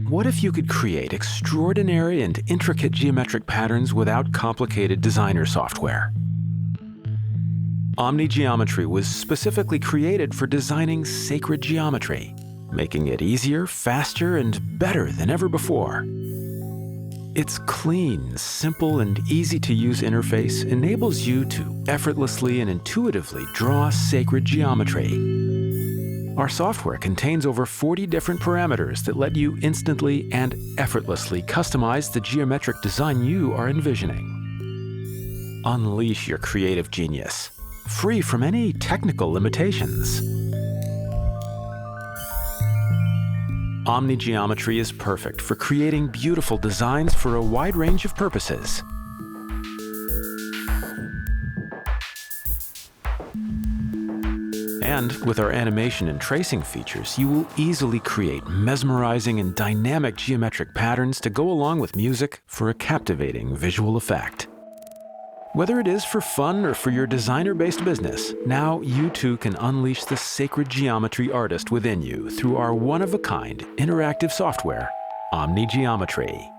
What if you could create extraordinary and intricate geometric patterns without complicated designer software? OmniGeometry was specifically created for designing sacred geometry, making it easier, faster, and better than ever before. Its clean, simple, and easy-to-use interface enables you to effortlessly and intuitively draw sacred geometry. Our software contains over 40 different parameters that let you instantly and effortlessly customize the geometric design you are envisioning. Unleash your creative genius, free from any technical limitations. OmniGeometry is perfect for creating beautiful designs for a wide range of purposes. And with our animation and tracing features, you will easily create mesmerizing and dynamic geometric patterns to go along with music for a captivating visual effect. Whether it is for fun or for your designer-based business, now you too can unleash the sacred geometry artist within you through our one-of-a-kind interactive software, OmniGeometry.